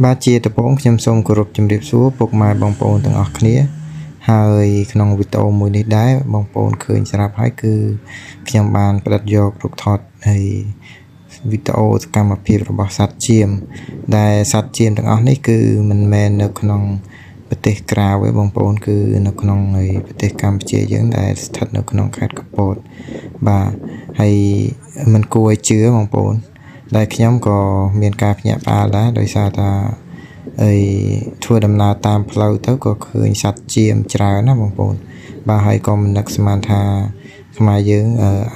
បាទជាដំបូងខ្ញុំសូមគោរពជំរាបសួរពុកម៉ែបងប្អូនទាំងអស់គ្នាហើយក្នុងវីដេអូមួយនេះដែរបងប្អូនឃើញស្រាប់ហើយគឺខ្ញុំបានផ្តិតយករូបថតហើយវីដេអូសកម្មភាពរបស់សត្វចៀមដែលសត្វចៀមទាំងអស់នេះគឺមិនមែននៅក្នុងប្រទេសក្រៅទេបងប្អូនគឺនៅក្នុងប្រទេសកម្ពុជាយើងដែលស្ថិតនៅក្នុងខេត្តកំពតបាទហើយមិនគួរឲ្យជឿបងប្អូនដែលខ្ញុំក៏មានការភ្ញាក់ផ្អើលដែរដោយសារថាធ្វើដំណើរតាមផ្លូវទៅក៏ឃើញសត្វចៀមច្រើនណាបងប្អូនបាទហើយក៏មិននឹកស្មានថាខ្មែរយើង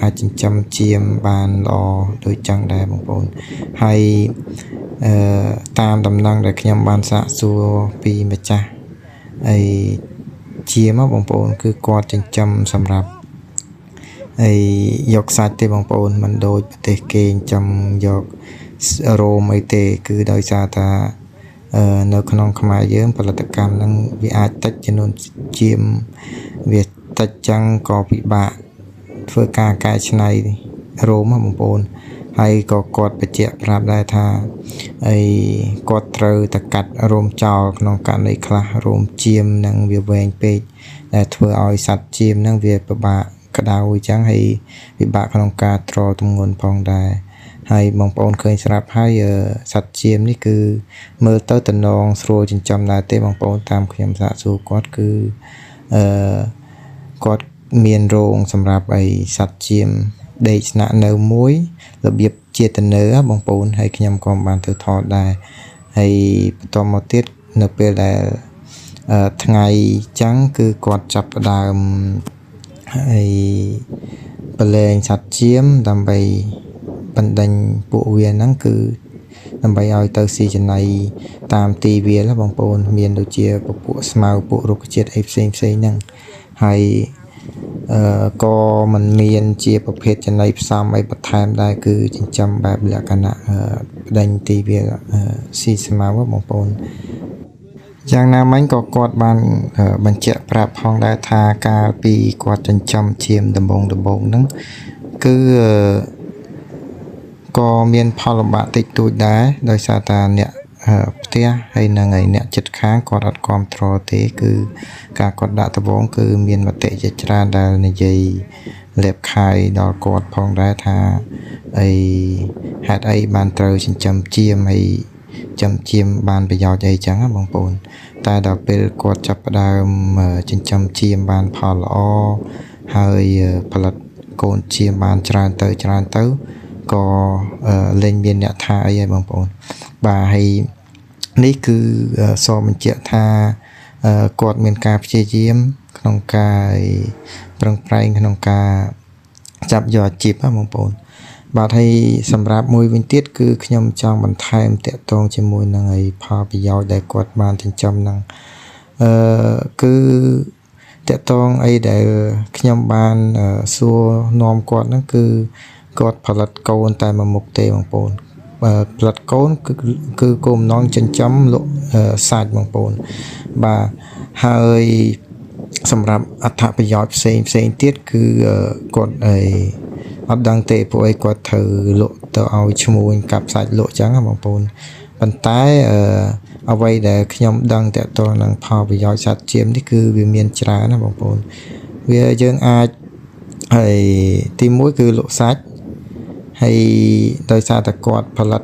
អាចចិញ្ចឹមចៀមបានល្អដូចចឹងដែរបងប្អូនហើយតាមដំណឹងដែលខ្ញុំបានសាកសួរពីម្ចាស់ចៀមបងប្អូនគឺគាត់ចិញ្ចឹមសម្រាប់យកសាច់ទេបងប្អូនមិនដូចប្រទេសគេចិញ្ចឹមយករោមអីទេគឺដោយសារថានៅក្នុងខ្មែរយើងផលិតកម្មហ្នឹងវាអាចតិចចំនួនចៀមវាតិចចឹងក៏ពិបាកធ្វើការកែច្នៃរោមបងប្អូនហើយក៏គាត់បញ្ជាក់ប្រាប់ដែរថាគាត់ត្រូវតែកាត់រោមចោលក្នុងករណីខ្លះរោមចៀមហ្នឹងវាវែងពេកដែលធ្វើឲ្យសត្វចៀមហ្នឹងវាពិបាកក្តៅអញ្ចឹងហើយពិបាកក្នុងការទ្រាំទម្ងន់ផងដែរហើយបងប្អូនឃើញស្រាប់ហើយសត្វចៀមនេះគឺមើលទៅតំណងស្រួលចិញ្ចឹមដែរទេបងប្អូនតាមខ្ញុំសាកសួរគាត់គឺគាត់មានរោងសម្រាប់សត្វចៀមដេកស្នាក់នៅមួយរបៀបជាតនើបងប្អូនហើយខ្ញុំក៏បានទៅថតដែរហើយបន្តមកទៀតនៅពេលដែលថ្ងៃចឹងគឺគាត់ចាប់ផ្ដើមប្រឡែងសត្វចៀមដើម្បីបណ្ដេញពួកវាហ្នឹងគឺដើម្បីឲ្យទៅស៊ីចំណីតាមទីវាលបងប្អូនមានដូចជាពពួកស្មៅពួករុក្ខជាតិអីផ្សេងហ្នឹងហើយក៏មិនមានជាប្រភេទចំណីផ្សំអីបន្ថែមដែរគឺចិញ្ចឹមបែបលក្ខណៈបណ្ដេញទីវាលស៊ីស្មៅបងប្អូនយ៉ាងណាមិញក៏គាត់បានបញ្ជាក់ប្រាប់ផងដែរថាកាលពីគាត់ចិញ្ចឹមចៀមដំបងហ្នឹងគឺក៏មានផលលំបាកតិចតួចដែរដោយសារតែអ្នកផ្ទះហើយនឹងអ្នកជិតខាងគាត់អត់គ្រប់គ្រងទេគឺការគាត់ដាក់ត្បូងគឺមានមតិជាច្រើនដែលនិយាយលេបខាយដល់គាត់ផងដែរថាហេតុអីបានត្រូវចិញ្ចឹមចៀមហើយចិញ្ចឹមបានប្រយោជន៍អីចឹងណាបងប្អូនតែដល់ពេលគាត់ចាប់ផ្ដើមចិញ្ចឹមចៀមបានផលល្អហើយផលិតកូនចៀមបានច្រើនទៅក៏លែងមានអ្នកថាអីហើយបងប្អូនបាទហើយនេះគឺសូមបញ្ជាក់ថាគាត់មានការព្យាយាមក្នុងការប្រឹងប្រែងក្នុងការចាប់យកអាជីពបងប្អូនបាទហើយសម្រាប់មួយវិញទៀតគឺខ្ញុំចង់បន្ថែមតាក់ទងជាមួយនឹងផលប្រយោជន៍ដែលគាត់បានចិញ្ចឹមហ្នឹងគឺតាក់ទងដែលខ្ញុំបានសួរនាំគាត់ហ្នឹងគឺគាត់ផលិតកូនតែមួយមុខទេបងប្អូនផលិតកូនគឺគោលបំណងចិញ្ចឹមលក់សាច់បងប្អូនបាទហើយសម្រាប់អត្ថប្រយោជន៍ផ្សេងទៀតគឺគាត់អត់ដឹងទេពួកគាត់ត្រូវលក់ទៅឲ្យឈ្មួញកាប់សាច់លក់ចឹងបងប្អូនប៉ុន្តែអ្វីដែលខ្ញុំដឹងតាក់ទងនឹងផលប្រយោជន៍សត្វចៀមនេះគឺវាមានច្រើនណាបងប្អូនវាយើងអាចទី1គឺលក់សាច់ហើយដោយសារតែគាត់ផលិត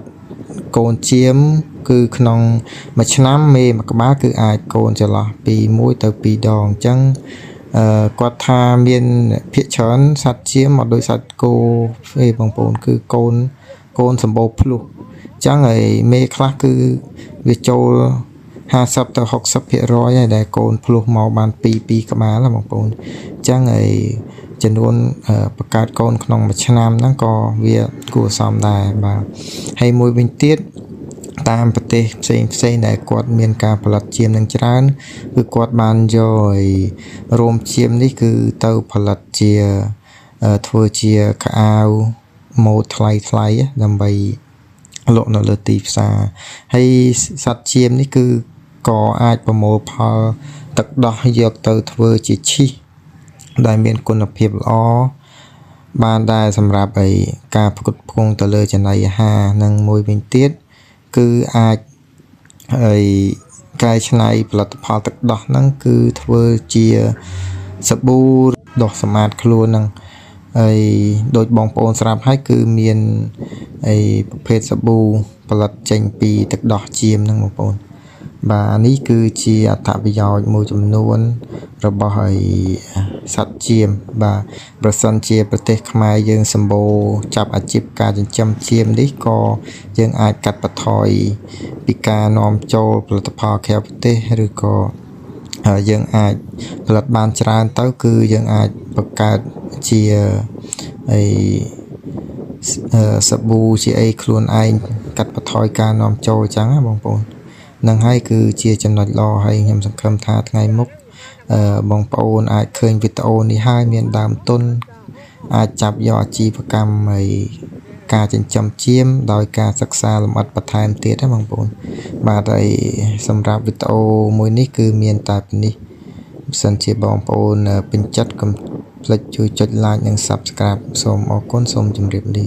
កូនចៀមគឺក្នុងមួយឆ្នាំមេមួយក្បាលគឺអាចកូនចន្លោះពី1ទៅ2ដងអញ្ចឹងគាត់ថាមានភាគច្រើនសត្វចៀមមកដោយសត្វគោបងប្អូនគឺកូនសម្បូរភ្លុះអញ្ចឹងមេខ្លះគឺវាចូល50ទៅ60% ហើយដែលកូនភ្លុះមកបាន2ក្បាលបងប្អូនអញ្ចឹងចំនួនបង្កើតកូនក្នុងមួយឆ្នាំហ្នឹងក៏វាគួរសមដែរបាទហើយមួយវិញទៀតតាមប្រទេសផ្សេងដែលគាត់មានការផលិតចៀមនឹងច្រើនគឺគាត់បានយករោមចៀមនេះគឺទៅផលិតជាធ្វើជាខោអាវម៉ូដថ្លៃដើម្បីលក់នៅលើទីផ្សារហើយសត្វចៀមនេះគឺក៏អាចប្រមូលផលទឹកដោះយកទៅធ្វើជាឈីសដែលមានគុណភាពល្អបានដែរសម្រាប់ការផ្គត់ផ្គង់ទៅលើចំណីអាហារនិងមួយវិញទៀតគឺអាច ហើយកែច្នៃផលិតផលទឹកដោះហ្នឹងគឺធ្វើជាសាប៊ូដោះសម្អាតខ្លួនហ្នឹងហើយដូចបងប្អូនស្រាប់ហើយគឺមានប្រភេទសាប៊ូផលិតចេញពីទឹកដោះចៀមហ្នឹងបងប្អូនបាទនេះគឺជាអត្ថប្រយោជន៍មួយចំនួនរបស់សត្វចៀមបាទប្រសិនជាប្រទេសខ្មែរយើងសម្បូរចាប់អាជីពការចិញ្ចឹមចៀមនេះក៏យើងអាចកាត់បន្ថយពីការនាំចូលផលិតផលក្រៅប្រទេសឬក៏យើងអាចផលិតបានច្រើនទៅគឺយើងអាចបង្កើតជាសាប៊ូជាអីខ្លួនឯងកាត់បន្ថយការនាំចូលអញ្ចឹងណាបងប្អូននឹងហើយគឺជាចំណុចល្អហើយខ្ញុំសង្ឃឹមថាថ្ងៃមុខបងប្អូនអាចឃើញវីដេអូនេះហើយមានដើមទុនអាចចាប់យកអាជីវកម្មហើយការចិញ្ចឹមចៀមដោយការសិក្សាលម្អិតបន្ថែមទៀតណាបងប្អូនបាទហើយសម្រាប់វីដេអូមួយនេះគឺមានតែប៉ុណ្នេះបើសិនជាបងប្អូនពេញចិត្តកុំភ្លេចជួយចុច like និង Subscribe សូមអរគុណសូមជម្រាបលា